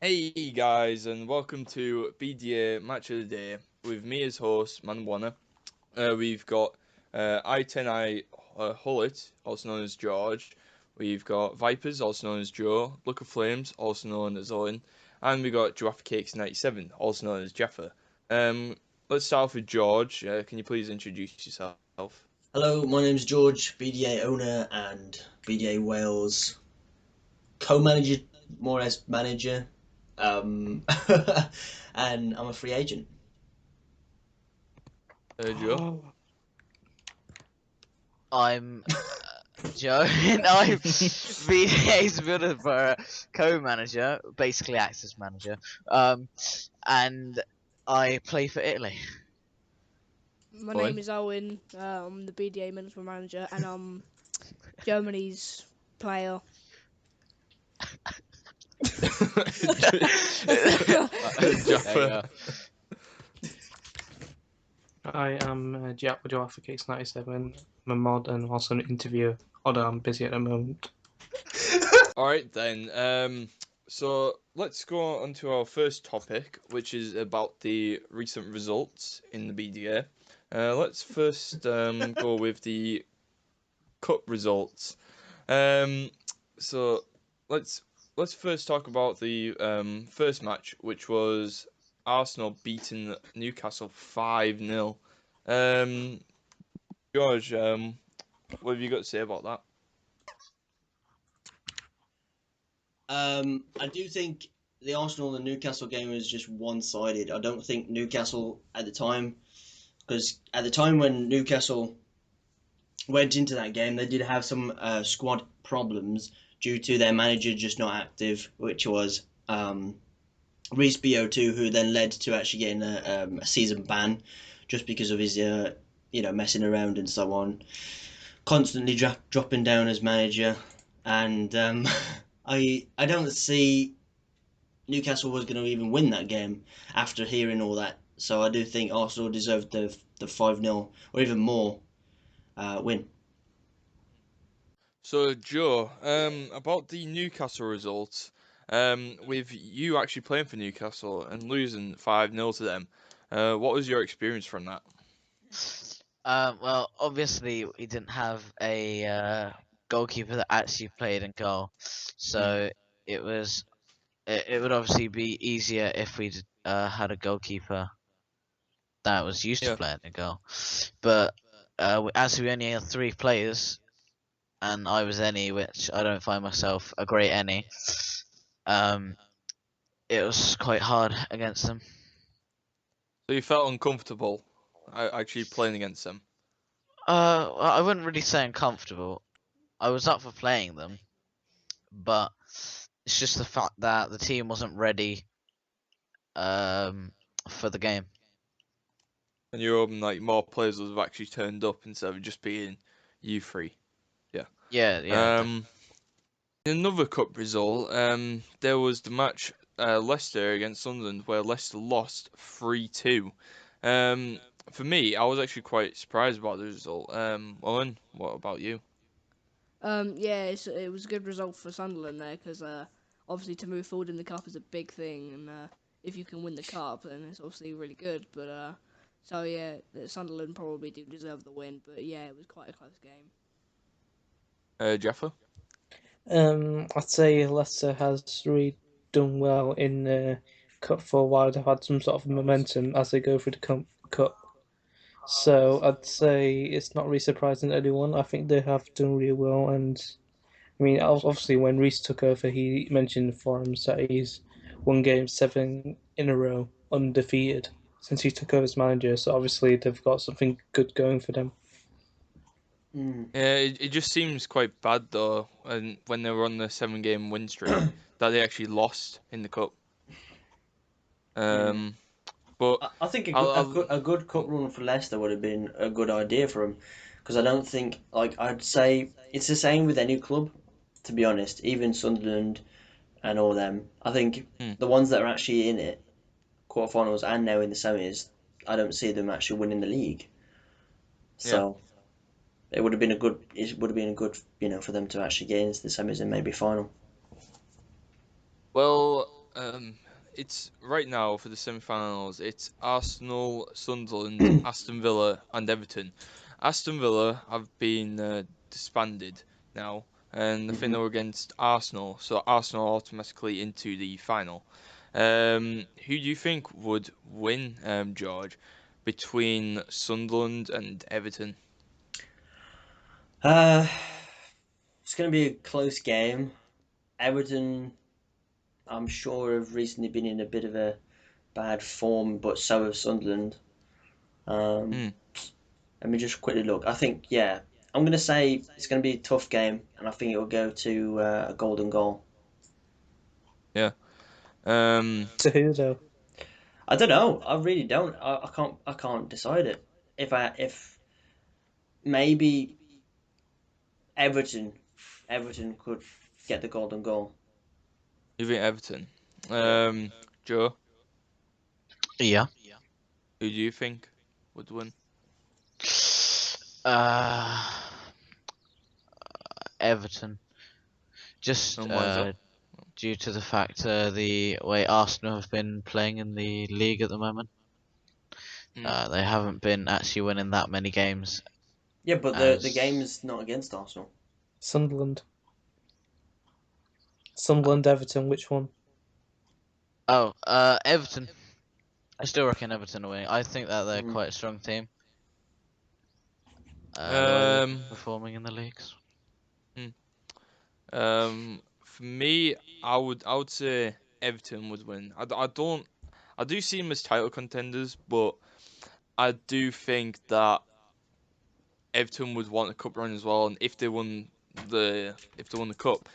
Hey guys, and welcome to BDA Match of the Day with me as host, Man Wanna. We've got I10I Hullet, also known as George. We've got Vipers, also known as Joe. Look of Flames, also known as Owen. And we got Giraffe Cakes 97, also known as Jaffa. Let's start off with George. Can you please introduce yourself? Hello, my name's George, BDA owner and BDA Wales co-manager, more or less manager, um, and I'm a free agent. Joe? I'm Joe, and I'm BDA's Middlesbrough co-manager, basically access manager, and I play for Italy. My Owen? name is Owen. I'm the BDA Match manager, and I'm Germany's player. There you Jaffa. go. I am Jack with Giraffe Cakes 97. I'm a mod and also an interviewer, although I'm busy at the moment. Alright then, so let's go on to our first topic, which is about the recent results in the BDA. Let's first go with the cup results. Um, so let's first talk about the first match, which was Arsenal beating Newcastle 5-0. George, what have you got to say about that? I do think the Arsenal and Newcastle game was just one-sided. I don't think Newcastle at the time, because at the time when Newcastle went into that game, they did have some squad problems due to their manager just not active, which was Reece BO2, who then led to actually getting a season ban just because of his messing around and so on, constantly dropping down as manager, and I don't see Newcastle was going to even win that game after hearing all that. So I do think Arsenal deserved the 5-0 or even more win. So, Joe, about the Newcastle results, with you actually playing for Newcastle and losing 5-0 to them, what was your experience from that? Well, obviously we didn't have a goalkeeper that actually played in goal, so it was it would obviously be easier if we had a goalkeeper that was used to Yeah. playing in goal. But as we only had three players, and I was any, which I don't find myself a great any. Um, it was quite hard against them. So you felt uncomfortable actually playing against them? I wouldn't really say uncomfortable. I was up for playing them, but it's just the fact that the team wasn't ready for the game. And you're hoping like more players would have actually turned up instead of just being you three. Yeah. Yeah. In another cup result, there was the match Leicester against Sunderland where Leicester lost 3-2. For me, I was actually quite surprised about the result. Owen, what about you? Yeah, it was a good result for Sunderland there because obviously to move forward in the cup is a big thing, and if you can win the cup, then it's obviously really good. But so yeah, Sunderland probably do deserve the win. But yeah, it was quite a close game. Jaffa? I'd say Leicester has really done well in the cup for a while. They've had some sort of momentum as they go through the cup. So I'd say it's not really surprising to anyone. I think they have done really well, and I mean, obviously when Reece took over, he mentioned in the forums that he's won games 7 in a row undefeated since he took over as manager. So obviously they've got something good going for them. Mm. Yeah, it just seems quite bad though, and when they were on the 7-game win streak, that they actually lost in the cup. Yeah. Um, but I think I'll a good cup run for Leicester would have been a good idea for him, because I don't think, like, I'd say it's the same with any club, to be honest, even Sunderland and all them. I think hmm, the ones that are actually in it, quarterfinals and now in the semis, I don't see them actually winning the league. yeah. So it would have been a good, for them to actually get into the semis and maybe final. Well, Um, it's right now for the semi-finals. It's Arsenal, Sunderland, Aston Villa, and Everton. Aston Villa have been disbanded now, and I think Hmm. they're against Arsenal, so Arsenal are automatically into the final. Who do you think would win, George, between Sunderland and Everton? Uh, it's going to be a close game. Everton, I'm sure, have recently been in a bit of a bad form, but so have Sunderland. Um, Hmm. Let me just quickly look. I think, yeah, I'm going to say it's going to be a tough game, and I think it will go to a golden goal. Yeah. Um. To who though? I don't know. I really don't. I can't. I can't decide it. If maybe Everton, Everton could get the golden goal. You think Everton? Yeah. Joe, Yeah. who do you think would win? Uh, Everton. Just And why is that? due to the fact the way Arsenal have been playing in the league at the moment. Hmm. They haven't been actually winning that many games Yeah, but the game as. is not against Arsenal. Sunderland. Sunderland, Everton. Which one? Oh, Everton. I still reckon Everton are winning. I think that they're Mm. quite a strong team. The way they've been Um. performing in the leagues. hmm. For me, I would say Everton would win. I do see them as title contenders, but I do think that Everton would want a cup run as well. And if they won the cup,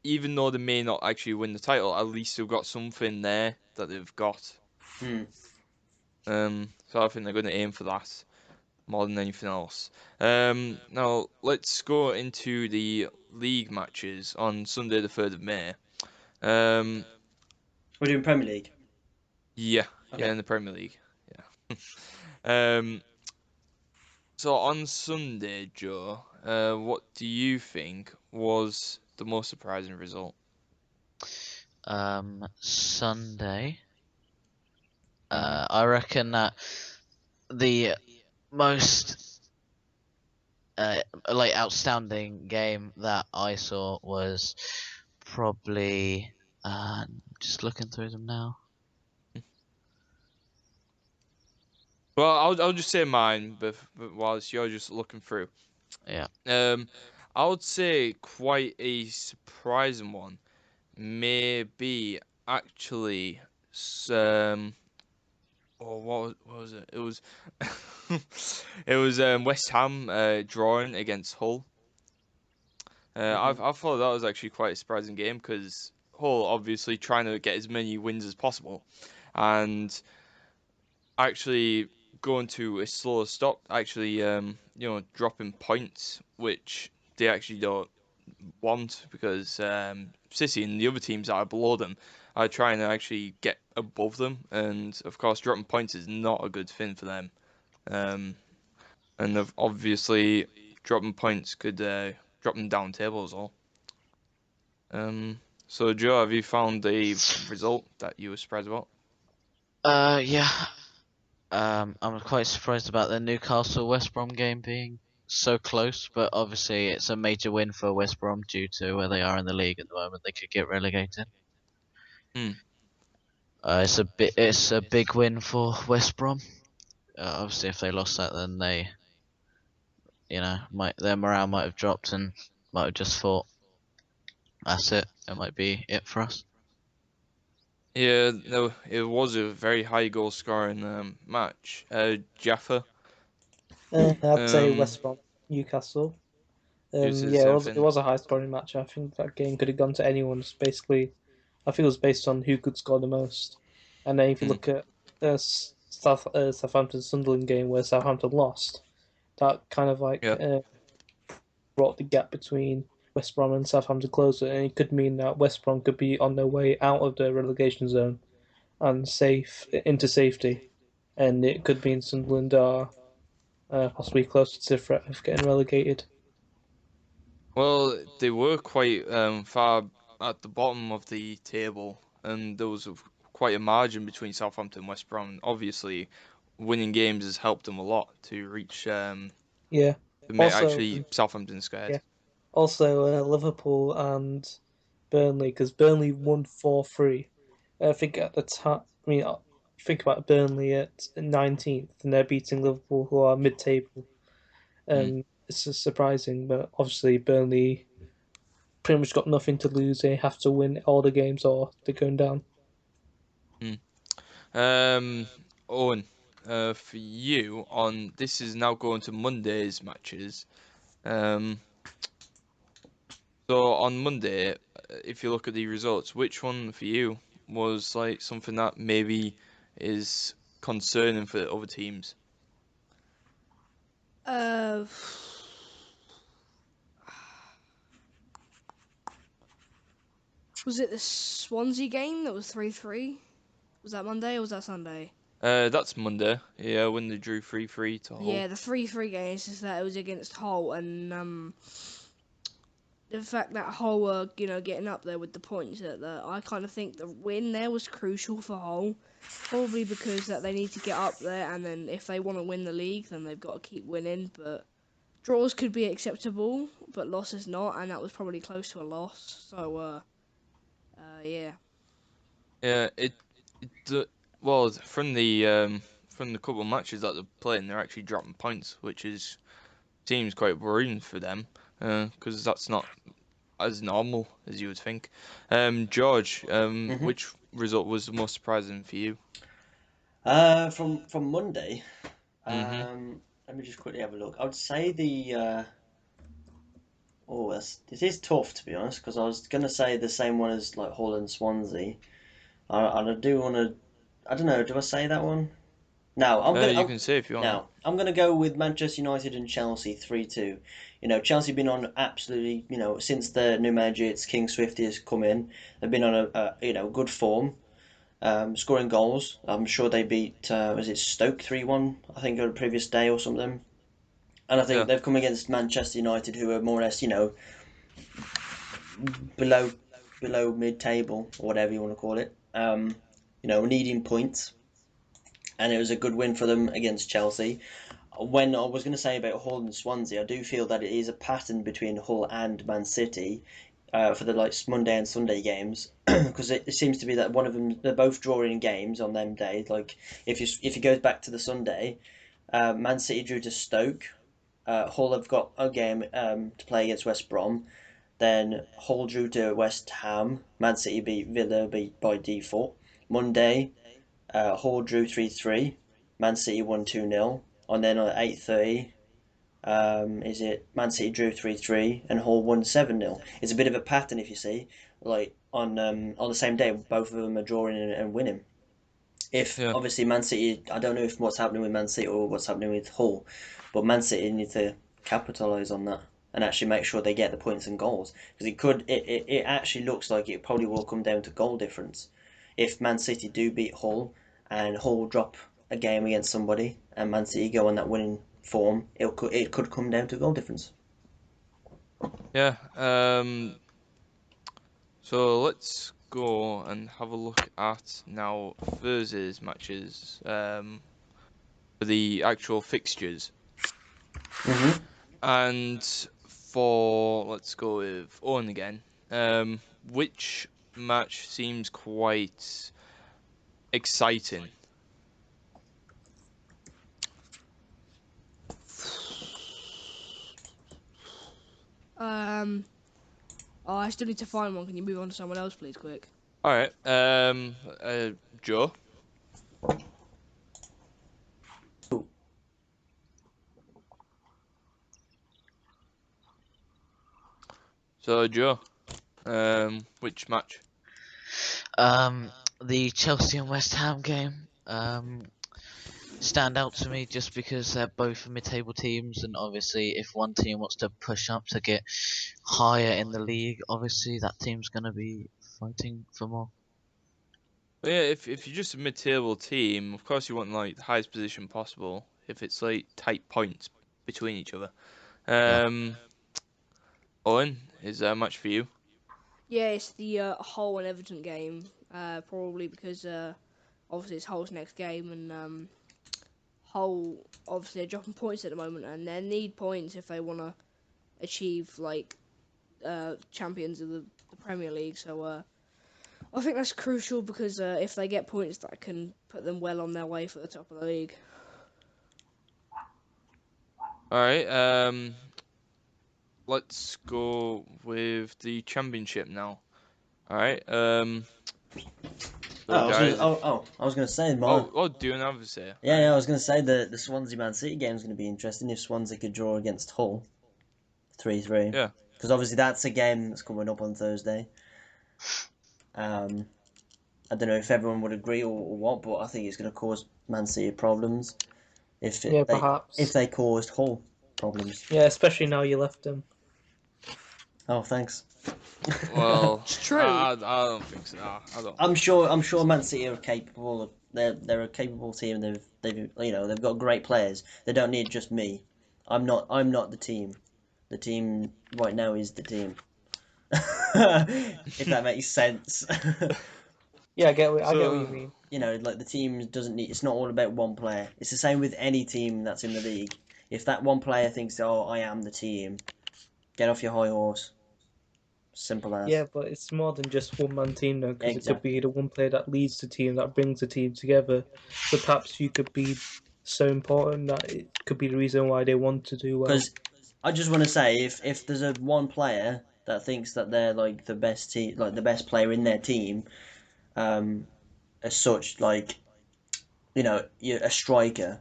even though they may not actually win the title, at least they've got something there that they've got. Mm. So I think they're going to aim for that more than anything else. Now let's go into the league matches on Sunday, the 3rd of May. Um, We're doing Premier League. yeah, yeah, Okay. in the Premier League. Yeah. um, so on Sunday, Joe, what do you think was the most surprising result? Sunday. Hmm. I reckon that the most like outstanding game that I saw was probably just looking through them now. Well, I'll just say mine, but whilst you're just looking through. Yeah. Um, I would say quite a surprising one. Maybe actually, oh, what was it? It was, it was West Ham drawing against Hull. Hmm. I thought that was actually quite a surprising game because Hull obviously trying to get as many wins as possible, and actually going to a slower stop, actually dropping points, which they actually don't want because City and the other teams that are below them are trying to actually get above them, and of course dropping points is not a good thing for them. Um, and obviously dropping points could drop them down tables all. Um, so Joe, have you found a result that you were surprised about? Yeah. I'm quite surprised about the Newcastle West Brom game being so close, but obviously it's a major win for West Brom due to where they are in the league at the moment. They could get relegated. Hmm. It's a big win for West Brom. Obviously, if they lost that, then they, might their morale might have dropped and might have just thought, that's it. That might be it for us. Yeah, no, it was a very high goal scoring match. Jaffa, I'd say um, West Brom, Newcastle. you said the Yeah, same it thing. was a high scoring match. I think that game could have gone to anyone. It's basically, I think it was based on who could score the most. And then if you Hmm. look at Southampton Sunderland game where Southampton lost, that kind of like Yeah. brought the gap between West Brom and Southampton closer, and it could mean that West Brom could be on their way out of the relegation zone and safe into safety, and it could mean Sunderland are possibly closer to the threat of getting relegated. Well, they were quite far at the bottom of the table and there was quite a margin between Southampton and West Brom. Obviously, winning games has helped them a lot to reach. Yeah. To make Also, actually Southampton scared. yeah. Also, Liverpool and Burnley, because Burnley won 4-3. I think at the time, I mean, think about Burnley at 19th, and they're beating Liverpool, who are mid-table. It's just surprising, but obviously Burnley pretty much got nothing to lose. They have to win all the games, or they're going down. Owen, for you on this is now going to Monday's matches. So on Monday, if you look at the results, which one for you was like something that maybe is concerning for other teams? Uh, was it the Swansea game that was 3-3? Was that Monday or was that Sunday? That's Monday. Yeah, when they drew 3-3 to Hull. Yeah, the 3-3 game is just that it was against Hull, and the fact that Hull were, getting up there with the points, that I kind of think the win there was crucial for Hull. Probably because that they need to get up there, and then if they want to win the league, then they've got to keep winning. But draws could be acceptable, but losses not, and that was probably close to a loss. So, yeah. Yeah, well from the couple of matches that they're playing, they're actually dropping points, which seems quite worrying for them, because that's not as normal as you would think. George, which result was the most surprising for you? From Monday, Mhm. let me just quickly have a look. I would say this is tough, to be honest, because I was gonna say the same one as like Hull and Swansea. I do want to. I don't know. Do I say that one? No, I'm gonna. You can say if you want. No, I'm gonna go with Manchester United and Chelsea 3-2. Chelsea been on absolutely. Since the new manager, it's King Swifty has come in. They've been on a good form, scoring goals. I'm sure they beat was it Stoke 3-1? I think on the previous day or something. And I think Yeah. they've come against Manchester United, who are more or less below mid table or whatever you want to call it. Needing points, and it was a good win for them against Chelsea. When I was going to say about Hull and Swansea, I do feel that it is a pattern between Hull and Man City for the Monday and Sunday games, because it seems to be that one of them they're both drawing games on them days. Like if you go back to the Sunday, Man City drew to Stoke. Hull have got a game to play against West Brom. Then Hull drew to West Ham. Man City beat Villa by default. Monday, Hull drew 3-3. Man City won 2-0. And then at 8:30, is it Man City drew 3-3 and Hull won 7-0. It's a bit of a pattern if you see. Like on the same day, both of them are drawing and winning. If Yeah. obviously Man City, I don't know if what's happening with Man City or what's happening with Hull, but Man City need to capitalise on that and actually make sure they get the points and goals, because it actually looks like it probably will come down to goal difference. If Man City do beat Hull and Hull drop a game against somebody and Man City go on that winning form, it could come down to goal difference. Yeah. So let's go and have a look at now Thursday's matches. For the actual fixtures. Mm-hmm. And let's go with Owen again. Which match seems quite exciting? Oh, I still need to find one. Can you move on to someone else, please, quick? All right. Joe. So Joe, which match? The Chelsea and West Ham game stand out to me just because they're both mid-table teams, and obviously, if one team wants to push up to get higher in the league, obviously that team's gonna be fighting for more. Well, yeah, if you're just a mid-table team, of course you want like the highest position possible. If it's like tight points between each other. Yeah. Owen, is there a match for you? Yeah, it's the Hull and Everton game. probably because obviously it's Hull's next game, and Hull obviously are dropping points at the moment, and they need points if they want to achieve like champions of the Premier League. So I think that's crucial because if they get points, that can put them well on their way for the top of the league. All right. Let's go with the championship now. All right. So guys. I was gonna say more. Do you have to say? Yeah, I was gonna say the Swansea Man City game is gonna be interesting if Swansea could draw against Hull, 3-3. Yeah. Because obviously that's a game that's coming up on Thursday. I don't know if everyone would agree or what, but I think it's gonna cause Man City problems perhaps. if they caused Hull problems. Yeah, especially now you left them. Oh, thanks. Well, It's true. I don't think so. I don't. I'm sure Man City are capable of. They're a capable team. They've got great players. They don't need just me. I'm not the team. The team right now is the team. If that makes sense. Yeah, I get what you mean. Like the team doesn't need. It's not all about one player. It's the same with any team that's in the league. If that one player thinks, "Oh, I am the team," get off your high horse. Simple as. Yeah, but it's more than just one-man team though, because it could Exactly. be the one player that leads the team, that brings the team together. So perhaps you could be so important that it could be the reason why they want to do well. Because I just want to say, if there's a one player that thinks that they're like the best team, like the best player in their team, as such, like you're a striker.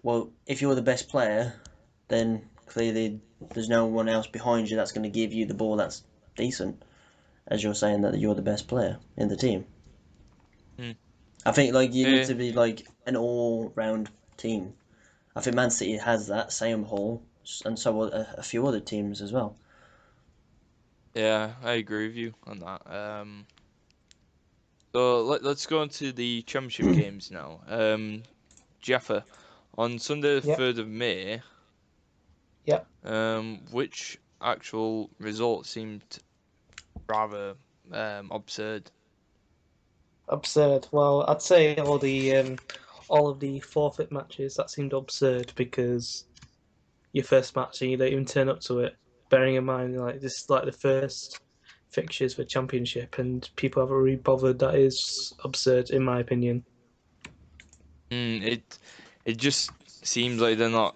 Well, if you're the best player, then clearly there's no one else behind you that's going to give you the ball that's decent, as you're saying that you're the best player in the team. I think like you need to be like an all-round team. I think Man City has that, same Hull, and so will a few other teams as well. Yeah, I agree with you on that. So let's go into the championship games now. Jaffa, on Sunday the Yep. 3rd of May. Yep. Which actual result seemed rather absurd? Absurd. Well, I'd say all of the forfeit matches that seemed absurd because your first match and you don't even turn up to it. Bearing in mind, like this is like the first fixtures for Championship, and people haven't really bothered. That is absurd, in my opinion. It just seems like they're not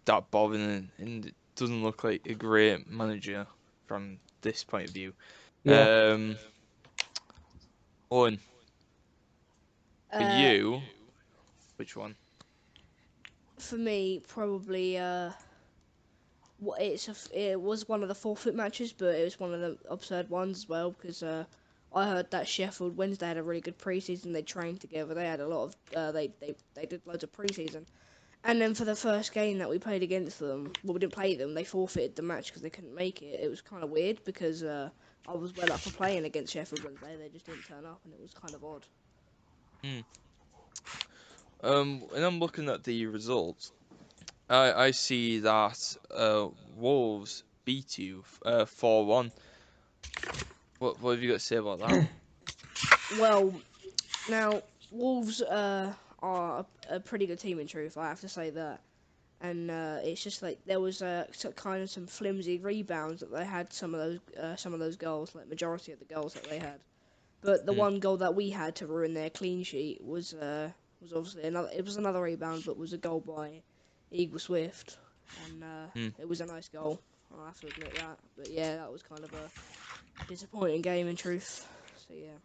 that bothered, and it doesn't look like a great manager from this point of view. Yeah. Owen, for you, which one? For me, probably it was one of the forfeit matches, but it was one of the absurd ones as well because I heard that Sheffield Wednesday had a really good preseason. They trained together. They had a lot of they did loads of preseason, and then for the first game that we played against them, well, we didn't play them. They forfeited the match because they couldn't make it. It was kind of weird because I was well up for playing against Sheffield Wednesday. They just didn't turn up, and it was kind of odd. And I'm looking at the results. I see that Wolves beat you 4-1. What have you got to say about that? Well, now Wolves are a pretty good team in truth. I have to say that, and it's just like there was kind of some flimsy rebounds that they had. Some of those goals, like majority of the goals that they had, but the one goal that we had to ruin their clean sheet was obviously another. It was another rebound, but was a goal by Eagle Swift, and it was a nice goal. I have to admit that. But yeah, that was kind of a disappointing game in truth. So yeah.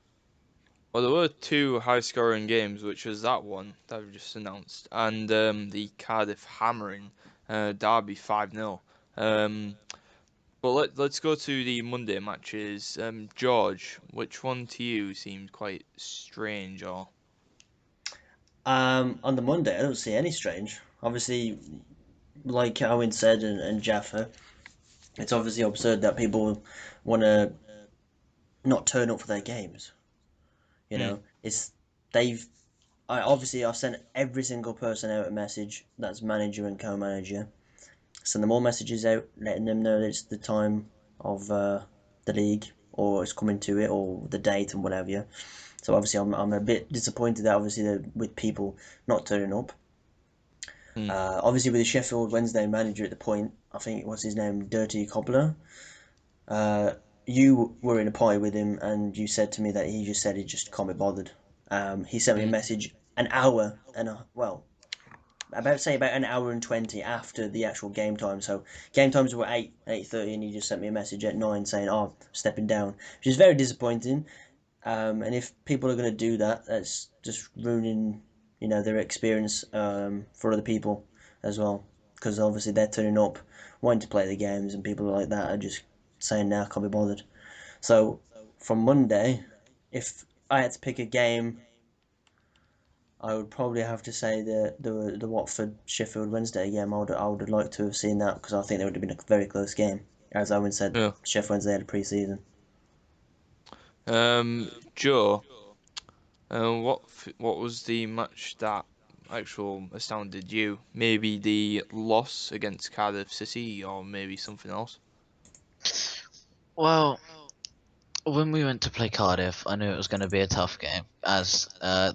Well, there were two high-scoring games, which was that one that we just announced, and the Cardiff hammering Derby 5-0. But let's go to the Monday matches. George, which one to you seemed quite strange, or? On the Monday, I don't see any strange. Obviously, like Owen said and Jaffa, it's obviously absurd that people want to not turn up for their games. It's they've. I've sent every single person out a message that's manager and co-manager. Send them all messages out, letting them know that it's the time of the league. or is coming to it, or the date and whatever. Yeah. So obviously, I'm a bit disappointed that with people not turning up. Hmm. Obviously, with the Sheffield Wednesday manager at the point, I think what's his name, Dirty Cobbler. You were in a pie with him, and you said to me that he just said he just can't be bothered. He sent me a message an hour and about an hour and 20 after the actual game time. So game times were 8:30, and he just sent me a message at 9 saying, "Oh, I'm stepping down," which is very disappointing. And if people are going to do that, that's just ruining, their experience for other people as well. Because obviously they're turning up, wanting to play the games, and people like that are just saying, "Now, can't be bothered." So from Monday, if I had to pick a game, I would probably have to say the Watford Sheffield Wednesday game. I would have liked to have seen that because I think that would have been a very close game. As Owen said, Yeah. Sheffield Wednesday had a pre-season. Joe, what was the match that actual astounded you? Maybe the loss against Cardiff City, or maybe something else? Well, when we went to play Cardiff, I knew it was going to be a tough game, as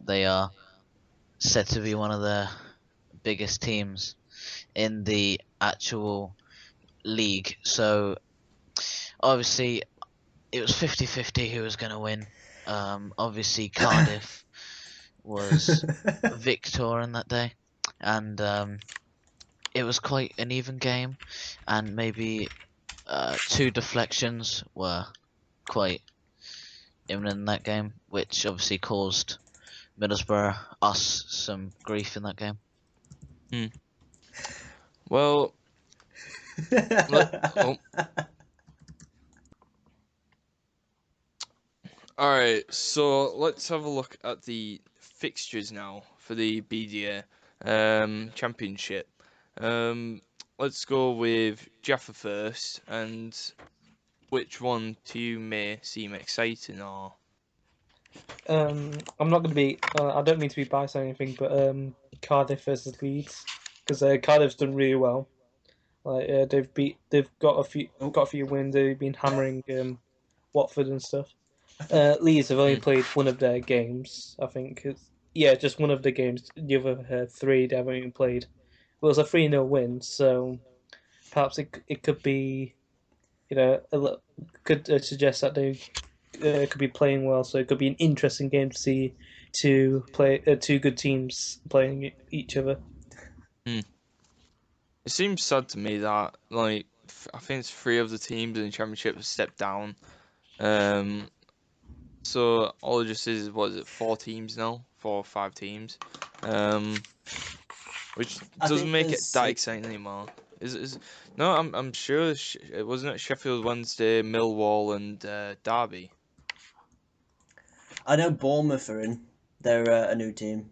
they are said to be one of the biggest teams in the actual league. So obviously it was 50-50 who was going to win. Obviously Cardiff was victor in that day, and it was quite an even game, and maybe two deflections were quite imminent in that game, which obviously caused Middlesbrough us some grief in that game. Hmm. Well, oh, all right. So let's have a look at the fixtures now for the BDA Championship. Um, let's go with Jaffa first, and which one to you may seem exciting, or I'm not going to be. I don't mean to be biased or anything, but Cardiff versus Leeds, because Cardiff's done really well. Like they've got a few wins. They've been hammering Watford and stuff. Leeds have only Hmm. played one of their games. I think just one of the games. The other three they haven't even played. It was a 3-0 win, so perhaps it could be, could suggest that they could be playing well. So it could be an interesting game to see two good teams playing each other. Hmm. It seems sad to me that like I think it's three of the teams in the championship have stepped down. Um, so all it just is, what is it, 4 teams now, 4 or 5 teams, um, which I doesn't think make there's it that 6. exciting anymore. Is no, I'm sure it wasn't it Sheffield Wednesday, Millwall, and Derby. I know Bournemouth are in. They're a new team.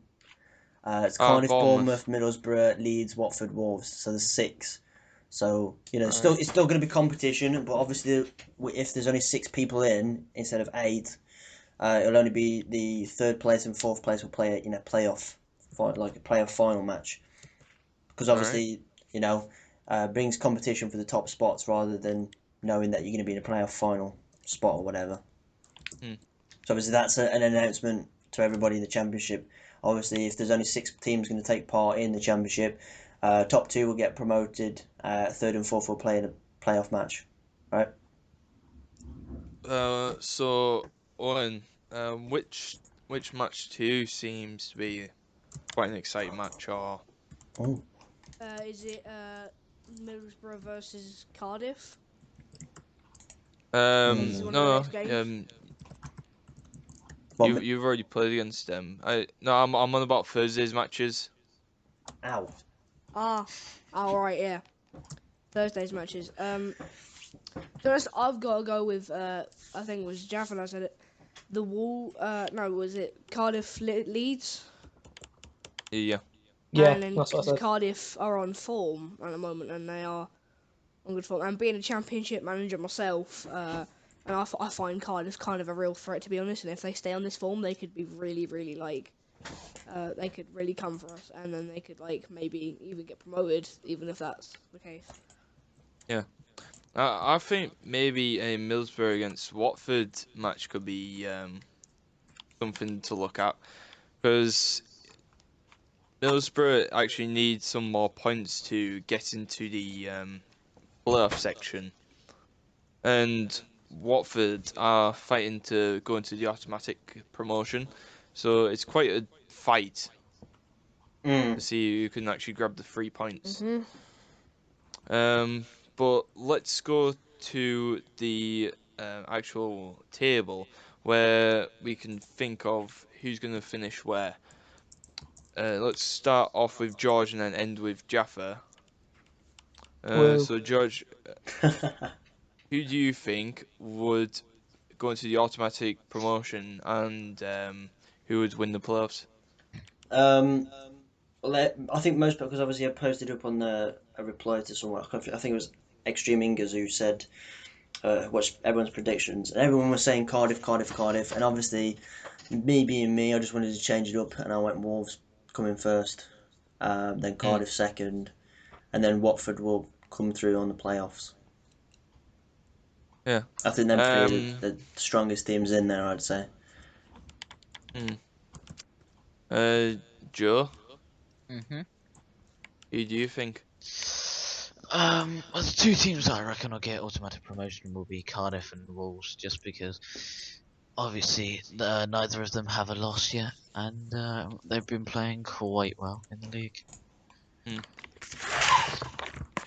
It's Ah, Cardiff, Bournemouth. Bournemouth, Middlesbrough, Leeds, Watford, Wolves. So there's 6. So Right. it's still going to be competition. But obviously, if there's only 6 people in instead of 8, it'll only be the third place and fourth place will play playoff, like a playoff final match. Because Right. obviously, brings competition for the top spots rather than knowing that you're going to be in a playoff final spot or whatever. Hmm. So obviously that's an announcement to everybody in the championship. Obviously, if there's only 6 teams going to take part in the championship, top 2 will get promoted. Third and fourth will play in a playoff match, right? So Owen, which match two seems to be quite an exciting match, or Oh. Is it Middlesbrough versus Cardiff? This is one of the no, next games. Well, you've already played against them. I'm on about Thursday's matches. ow. Ah, all right, yeah. Thursday's matches. To be honest, I've got to go with I think it was Jaffin. I said it. The Wall. No, was it Cardiff Leeds? Yeah. Yeah, And then that's what I because said. Cardiff are on form at the moment, and they are on good form. And being a championship manager myself, and I find Cardiff kind of a real threat, to be honest. And if they stay on this form, they could be really, really they could really come for us, and then they could maybe even get promoted, even if that's the case. Yeah. I think maybe a Middlesbrough against Watford match could be something to look at, because Middlesbrough actually need some more points to get into the playoff section, and Watford are fighting to go into the automatic promotion, so it's quite a fight to see who can actually grab the 3 points. Um, but let's go to the actual table where we can think of who's going to finish where. Let's start off with George and then end with Jaffa. Whoa. So George, who do you think would go into the automatic promotion, and who would win the playoffs? I think most, because obviously I posted up on a reply to someone. I think it was Extreme Ingers who said what's everyone's predictions, and everyone was saying Cardiff, Cardiff, Cardiff, and obviously me being me, I just wanted to change it up, and I went Wolves coming first, then Cardiff second, and then Watford will come through on the playoffs. Yeah. I think them three are the strongest teams in there, I'd say. Joe, Mm-hmm. who do you think? Well, the two teams that I reckon will get automatic promotion will be Cardiff and Wolves, just because obviously neither of them have a loss yet, and they've been playing quite well in the league.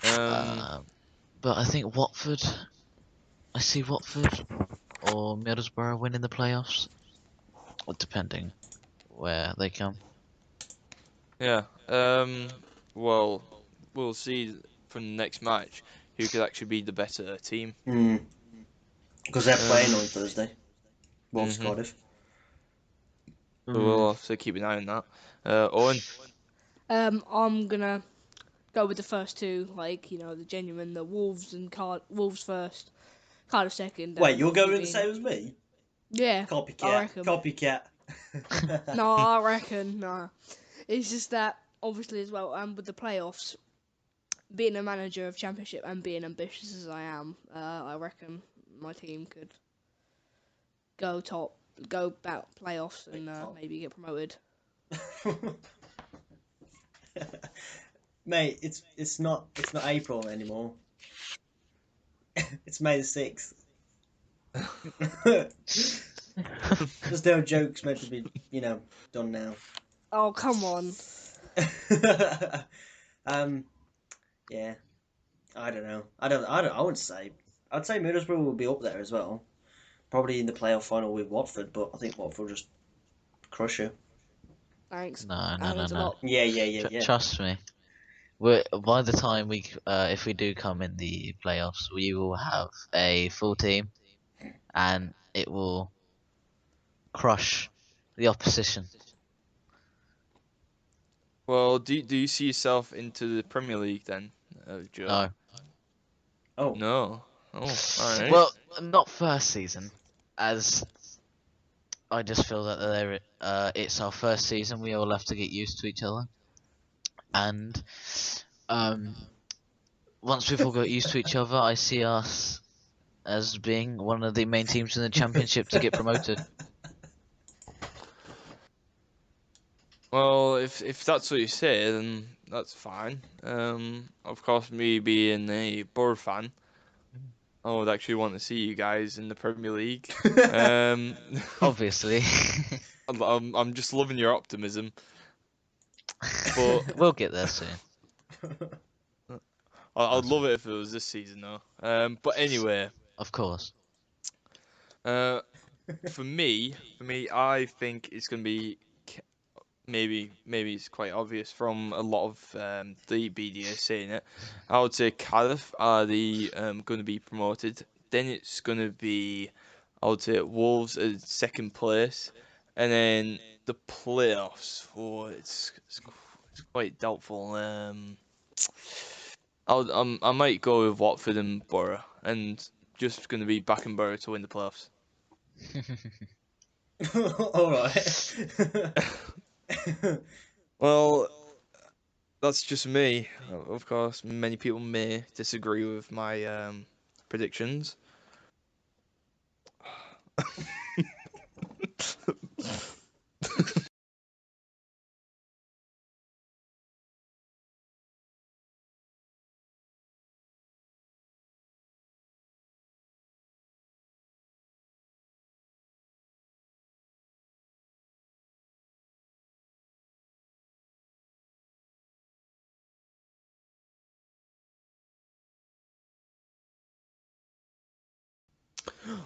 But I think Watford, I see Watford or Middlesbrough winning the playoffs, or depending where they come. Yeah. Well, we'll see from the next match who could actually be the better team. Because they're playing on Um, Thursday. Wolves, mhm. Cardiff. So we'll have to keep an eye on that. Owen. I'm gonna go with the first two, like the genuine, the Wolves and Wolves first, Cardiff second. Wait, And you're obviously going the same as me? yeah, I Copycat. reckon. Copycat. No, I reckon no. It's just that obviously as well, with the playoffs, being a manager of Championship and being ambitious as I am, I reckon my team could go back playoffs and maybe get promoted. Mate, it's not April anymore. It's May the 6th. There's no jokes meant to be, done now. Oh come on! Yeah. I don't know. I would say I'd say Middlesbrough will be up there as well. Probably in the playoff final with Watford, but I think Watford will just crush you. Thanks. No, That means a lot. Yeah. Trust me. By the time if we do come in the playoffs, we will have a full team, and it will crush the opposition. Well, do you see yourself into the Premier League then, Joe? No. Oh. No. Oh, all right. Well, not first season, as I just feel that it's our first season. We all have to get used to each other, and once we've all got used to each other, I see us as being one of the main teams in the championship to get promoted. Well, if that's what you say, then that's fine. Of course, me being a Borough fan, I would actually want to see you guys in the Premier League. Obviously. I'm just loving your optimism, but We'll get there soon. I'd love it if it was this season though. But anyway, Of course. for me, I think it's gonna be maybe it's quite obvious from a lot of the BDA saying it. I would say Cardiff are the going to be promoted. Then it's going to be, I would say, Wolves at second place, and then the playoffs. Oh, it's quite doubtful. I might go with Watford and Borough, and just going to be back in Borough to win the playoffs. All right. Well, that's just me. Of course, many people may disagree with my predictions.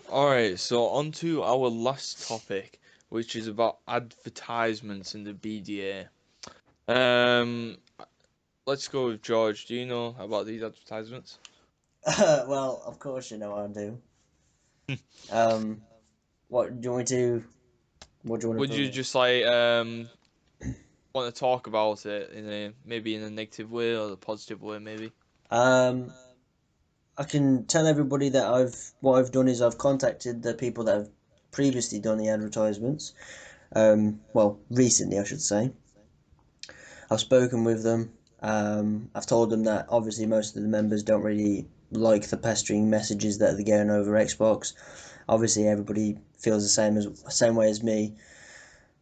Alright, so on to our last topic, which is about advertisements in the BDA. Let's go with George. Do you know about these advertisements? Well, of course you know I do. What do you want me to? What do you want Would to you put? just like want to talk about it in a maybe in a negative way or a positive way maybe? Um, I can tell everybody that what I've done is I've contacted the people that have previously done the advertisements. Well, recently I should say. I've spoken with them. I've told them that obviously most of the members don't really like the pestering messages that are going over Xbox. Obviously, everybody feels the same way as me.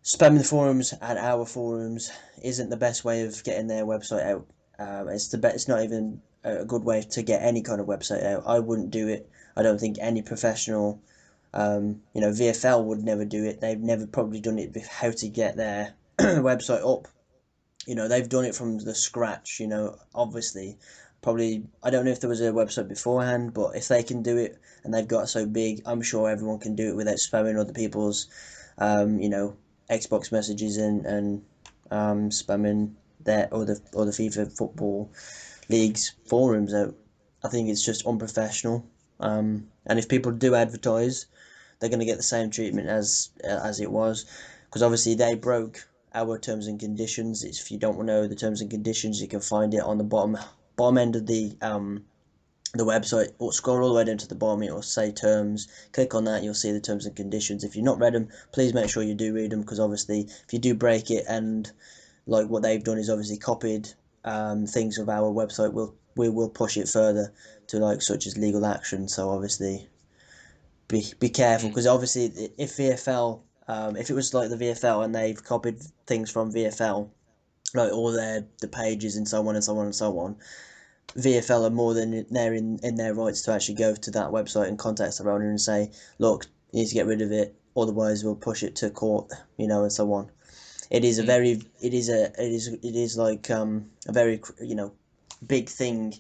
Spamming the forums and our forums isn't the best way of getting their website out. It's not even a good way to get any kind of website out. I wouldn't do it. I don't think any professional, VFL would never do it. They've never probably done it how to get their website up. They've done it from the scratch. Obviously, probably I don't know if there was a website beforehand, but if they can do it and they've got so big, I'm sure everyone can do it without spamming other people's, Xbox messages and spamming their or the FIFA football leagues forums out. I think it's just unprofessional. And if people do advertise, they're going to get the same treatment as it was, because obviously they broke our terms and conditions. If you don't know the terms and conditions, you can find it on the bottom end of the website, or scroll all the way down to the bottom. It will say terms. Click on that, you'll see the terms and conditions. If you've not read them, please make sure you do read them, because obviously if you do break it, and like what they've done is obviously copied things of our website, we will push it further to like such as legal action. So obviously be careful, because obviously if VFL, if it was like the VFL and they've copied things from VFL, like all the pages and so on and so on and so on, VFL are more than they're in their rights to actually go to that website and contact the owner and say, look, you need to get rid of it, otherwise we'll push it to court, and so on. It is a very, it is like a very, big thing.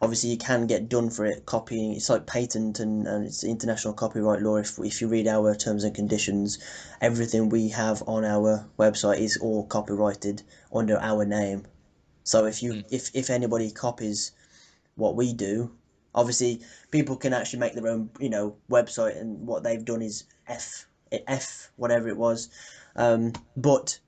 Obviously, you can get done for it copying. It's like patent and it's international copyright law. If you read our terms and conditions, everything we have on our website is all copyrighted under our name. So if anybody copies what we do, obviously people can actually make their own website, and what they've done is F whatever it was, but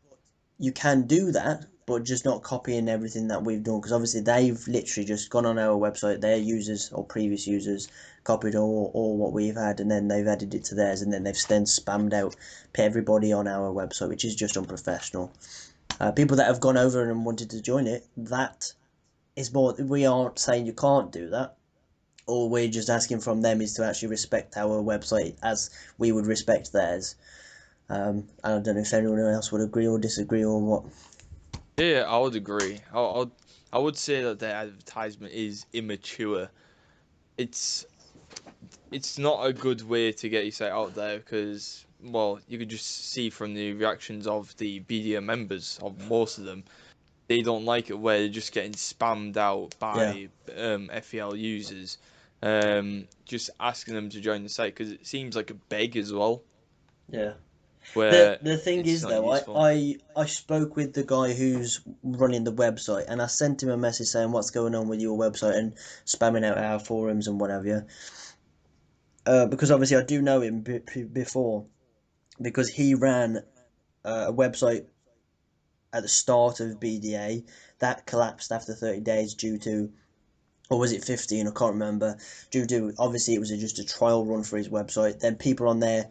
you can do that, but just not copying everything that we've done, because obviously they've literally just gone on our website, their users or previous users copied all what we've had, and then they've added it to theirs, and then they've then spammed out everybody on our website, which is just unprofessional. People that have gone over and wanted to join it, that is more. We aren't saying you can't do that. All we're just asking from them is to actually respect our website as we would respect theirs. I don't know if anyone else would agree or disagree or what. Yeah, I would agree. I would say that the advertisement is immature. It's it's not a good way to get your site out there because, well, you could just see from the reactions of the BDA members, of most of them, they don't like it where they're just getting spammed out Yeah, by FEL users, just asking them to join the site because it seems like a beg as well, yeah. The where the thing it's is not though, useful. I spoke with the guy who's running the website, and I sent him a message saying what's going on with your website and spamming out our forums and whatever. Because obviously I do know him before, because he ran a website at the start of BDA that collapsed after 30 days due to, or was it 15? I can't remember. Due to, obviously it was just a trial run for his website. Then people on there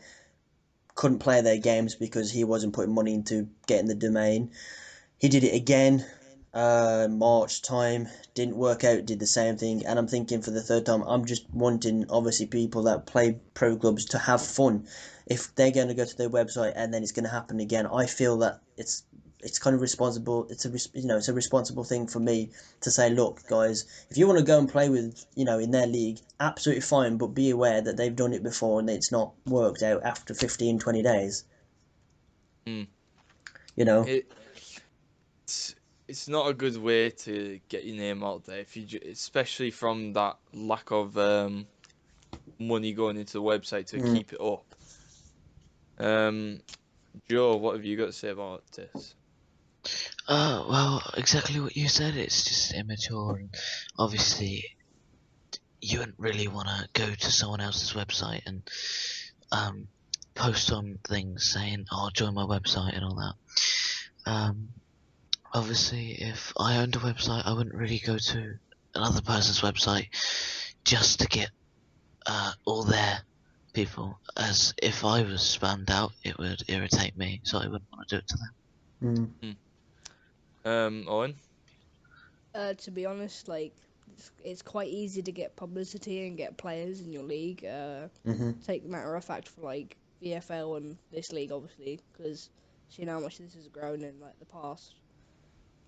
couldn't play their games because he wasn't putting money into getting the domain. He did it again. March time, didn't work out, did the same thing, and I'm thinking for the third time, I'm just wanting obviously people that play pro clubs to have fun. If they're going to go to their website and then it's going to happen again, I feel that it's kind of responsible. It's a responsible thing for me to say, look, guys, if you want to go and play with in their league, absolutely fine, but be aware that they've done it before and it's not worked out after 15-20 days. Mm. You know. It's not a good way to get your name out there if especially from that lack of money going into the website to keep it up. Joe, what have you got to say about this? Well, exactly what you said. It's just immature, and obviously, you wouldn't really want to go to someone else's website and post on things saying, "Oh, join my website" and all that. Obviously, if I owned a website, I wouldn't really go to another person's website just to get all their people. As if I was spammed out, it would irritate me, so I wouldn't want to do it to them. Owen? To be honest, like it's quite easy to get publicity and get players in your league. Take matter of fact for like VFL and this league, obviously, because you know how much this has grown in like the past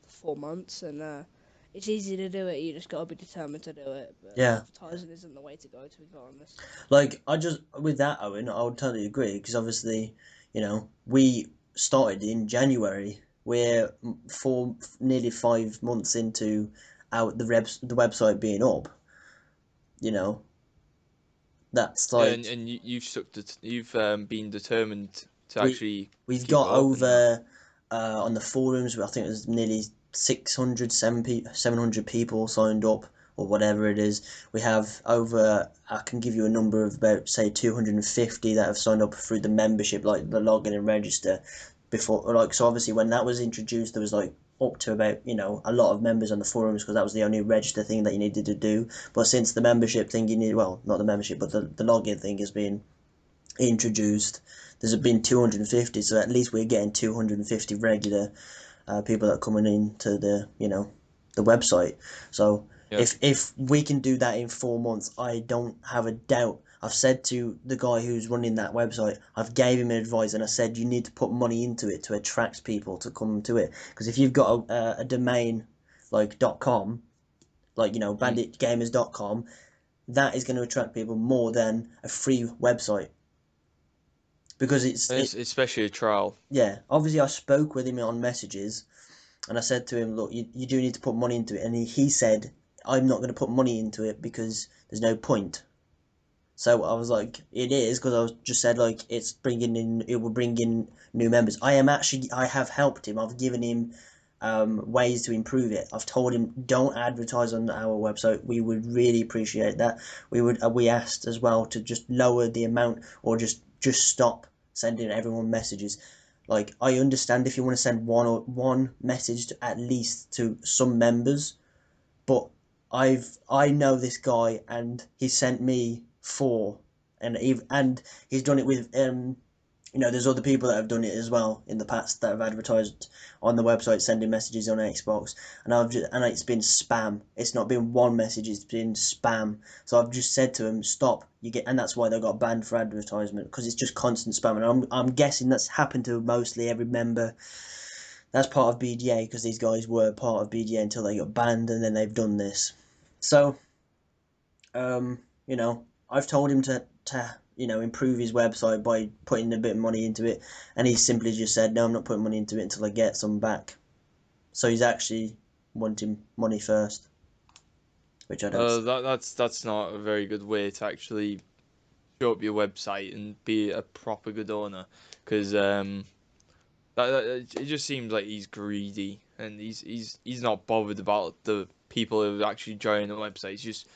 4 months, and it's easy to do it. You just gotta be determined to do it. But Yeah. advertising isn't the way to go, to be quite honest. Like, with that, Owen, I would totally agree, because obviously, we started in January. We're nearly 5 months into the website being up. That's like And you've been determined to actually we've keep got it up over on the forums. I think it was nearly 700 people signed up, or whatever it is. We have over, I can give you a number of about, say, 250 that have signed up through the membership, like the login and register before. Like, so obviously when that was introduced, there was like up to about, a lot of members on the forums, because that was the only register thing that you needed to do. But since the membership thing, well, not the membership, but the login thing has been introduced, there's been 250, so at least we're getting 250 regular people that are coming into the website. So if we can do that in 4 months, I don't have a doubt. I've said to the guy who's running that website, I've gave him advice, and I said, you need to put money into it to attract people to come to it, because if you've got a domain like .com, like banditgamers.com, that is going to attract people more than a free website, because it's especially a trial. Yeah, obviously I spoke with him on messages, and I said to him, look, you do need to put money into it, and he said, I'm not going to put money into it because there's no point. So I was like, it is, because I was just said, like, it will bring in new members. I have helped him. I've given him ways to improve it. I've told him, don't advertise on our website. We would really appreciate that. We asked as well to just lower the amount, or just stop sending everyone messages. Like, I understand if you want to send one message at least to some members, but I know this guy, and he sent me 4, and he's done it with there's other people that have done it as well in the past that have advertised on the website, sending messages on Xbox, and it's been spam. It's not been one message, it's been spam. So I've just said to him, stop. And that's why they got banned for advertisement, because it's just constant spam. And I'm guessing that's happened to mostly every member that's part of BDA, because these guys were part of BDA until they got banned, and then they've done this. So, I've told him to improve his website by putting a bit of money into it, and he simply just said, no, I'm not putting money into it until I get some back. So he's actually wanting money first, which I don't. That's not a very good way to actually show up your website and be a proper good owner, because it just seems like he's greedy, and he's not bothered about the people who actually join the website. He's just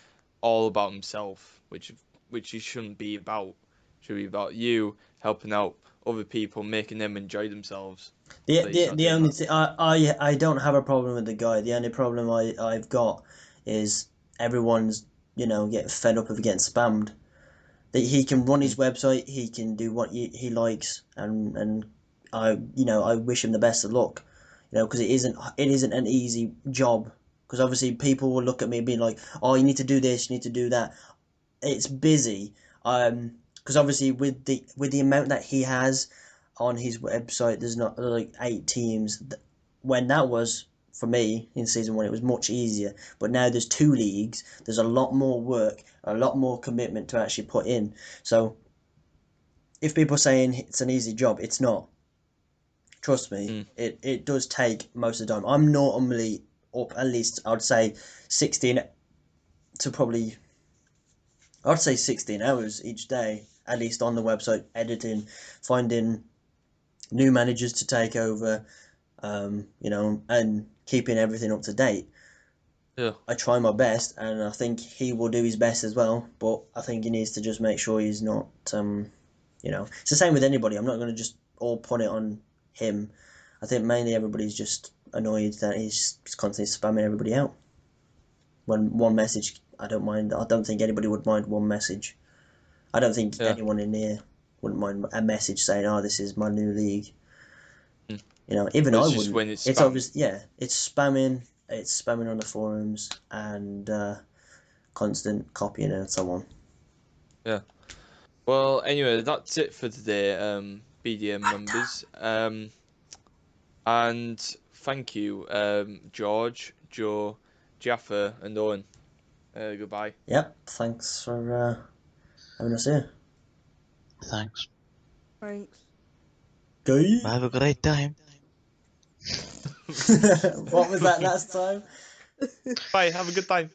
all about himself, which he shouldn't be about. It should be about you helping out other people, making them enjoy themselves. The only thing, I don't have a problem with the guy. The only problem I've got is everyone's getting fed up of getting spammed. That he can run his website, he can do what he likes, and I wish him the best of luck. you know, because it isn't an easy job. Because obviously people will look at me being like, oh, you need to do this, you need to do that. It's busy. Because obviously with the amount that he has on his website, there's not like 8 teams. When that was for me in season 1, it was much easier. But now there's 2 leagues. There's a lot more work, a lot more commitment to actually put in. So if people are saying it's an easy job, it's not. Trust me, it does take most of the time. I'm normally up at least, I'd say 16 to probably, I'd say 16 hours each day, at least on the website, editing, finding new managers to take over, you know, and keeping everything up to date. Yeah. I try my best, and I think he will do his best as well, but I think he needs to just make sure he's not, you know, it's the same with anybody. I'm not going to just all put it on him. I think mainly everybody's just annoyed that he's constantly spamming everybody out. When one message, I don't mind. I don't think anybody would mind one message. I don't think anyone in here wouldn't mind a message saying, "Oh, this is my new league." Mm. You know, even But I it's just wouldn't. when it's It's spam. obvious, yeah. It's spamming. It's spamming on the forums and constant copying and so on. Yeah. Well, anyway, that's it for today, BDM members. And thank you, George, Joe, Jaffa, and Owen. Goodbye. Yep. Thanks for having us here. Thanks. Thanks. Guy. Have a great time. What was that last time? Bye. Have a good time.